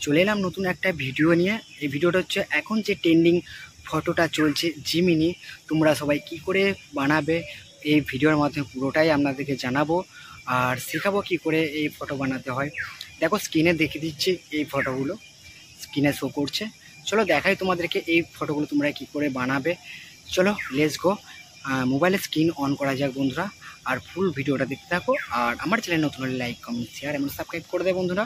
চলে এলাম নতুন একটা ভিডিও নিয়ে। এই ভিডিওটা হচ্ছে এখন যে ট্রেন্ডিং ফটোটা চলছে জিমিনি, তোমরা সবাই কি করে বানাবে এই ভিডিওর মাধ্যমে পুরোটাই আপনাদেরকে জানাবো আর শেখাবো কি করে এই ফটো বানাতে হয়। দেখো স্ক্রিনে দেখিয়ে দিচ্ছি, এই ফটোগুলো স্ক্রিনে শো করছে। চলো দেখাই তোমাদেরকে এই ফটোগুলো তোমরা কি করে বানাবে। চলো লেটস গো। মোবাইলের স্ক্রিন অন করা যাক বন্ধুরা, আর ফুল ভিডিওটা দেখতে থাকো। আর আমার চ্যানেল নতুন হলে লাইক কমেন্ট শেয়ার এবং সাবস্ক্রাইব করে দেয় বন্ধুরা।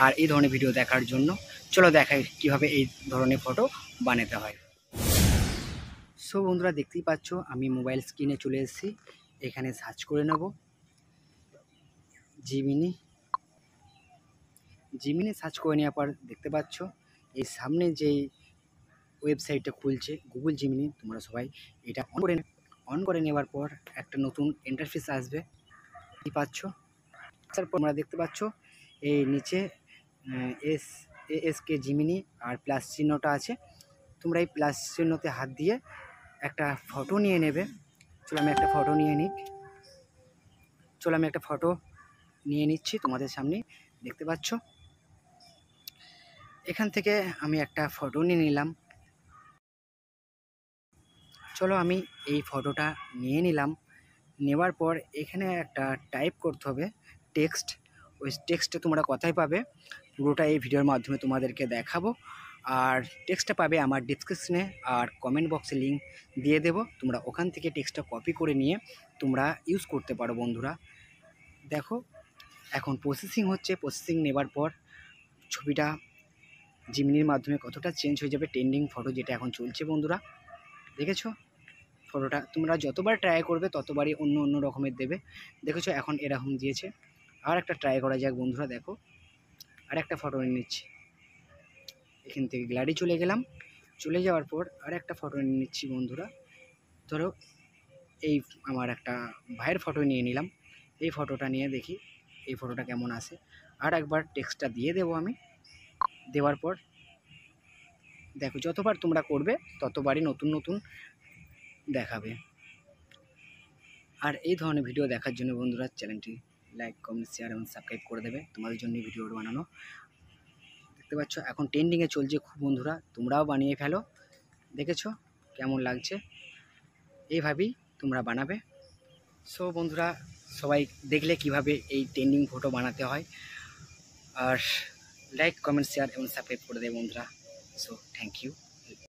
আর এই ধরনের ভিডিও দেখার জন্য চলো দেখাই কিভাবে এই ধরনের ফটো বানাতে হয়। সো বন্ধুরা দেখতেই পাচ্ছ আমি মোবাইল স্ক্রিনে চলে এসেছি। এখানে সার্চ করে নেব জিমিনি সার্চ করে নেওয়ার পর দেখতে পাচ্ছ এই সামনে যেই ওয়েবসাইটটা খুলছে গুগল জিমিনি, তোমরা সবাই এটা অন করে নেওয়ার পর একটা নতুন ইন্টারফেস আসবে। কি পাচ্ছ, তারপর তোমরা দেখতে পাচ্ছ এই নিচে এসকে জিমিনি আর প্লাস চিহ্নটা আছে। তোমরা এই প্লাস চিহ্নতে হাত দিয়ে একটা ফটো নিয়ে নেবে। চলো আমি একটা ফটো নিয়ে নিচ্ছি তোমাদের সামনে। দেখতে পাচ্ছ এখান থেকে আমি একটা ফটো নিয়ে নিলাম। চলো আমি এই ফটোটা নিয়ে নিলাম। নেওয়ার পর এখানে একটা টাইপ করতে হবে টেক্সট। ওই টেক্সটে তোমরা কোথায় পাবে পুরোটা এই ভিডিওর মাধ্যমে তোমাদেরকে দেখাবো। আর টেক্সটটা পাবে আমার ডিসক্রিপশনে আর কমেন্ট বক্সে লিঙ্ক দিয়ে দেবো। তোমরা ওখান থেকে টেক্সটটা কপি করে নিয়ে তোমরা ইউজ করতে পারো বন্ধুরা। দেখো এখন প্রসেসিং হচ্ছে, প্রসেসিং নেবার পর ছবিটা জিমিনির মাধ্যমে কতটা চেঞ্জ হয়ে যাবে। ট্রেন্ডিং ফটো যেটা এখন চলছে বন্ধুরা, দেখেছো ফটোটা তোমরা যতবার ট্রাই করবে ততবারই অন্য অন্য রকমের দেবে। দেখেছো এখন এরকম দিয়েছে। আর একটা ট্রাই করা যাক বন্ধুরা। দেখো আর একটা ফটো নিয়ে নিচ্ছি, এখান থেকে গ্যালারি চলে গেলাম। চলে যাওয়ার পর আর একটা ফটো নিয়ে নিচ্ছি বন্ধুরা। ধরো এই আমার একটা ভাইয়ের ফটো নিয়ে নিলাম। এই ফটোটা নিয়ে দেখি এই ফটোটা কেমন আসে। আর একবার টেক্সটটা দিয়ে দেবো আমি। দেওয়ার পর দেখো যতবার তোমরা করবে ততবারই নতুন নতুন দেখাবে। আর এই ধরনের ভিডিও দেখার জন্য বন্ধুরা চ্যানেলটি লাইক কমেন্ট শেয়ার এবং সাবস্ক্রাইব করে দেবে, তোমাদের জন্য ভিডিওটা বানানো। দেখতে পাচ্ছ এখন ট্রেন্ডিংয়ে চলছে খুব বন্ধুরা, তোমরাও বানিয়ে ফেলো। দেখেছো কেমন লাগছে, এইভাবেই তোমরা বানাবে। সো বন্ধুরা সবাই দেখলে কিভাবে এই ট্রেন্ডিং ফটো বানাতে হয়। আর লাইক কমেন্ট শেয়ার এবং সাবস্ক্রাইব করে দেবে বন্ধুরা। So thank you.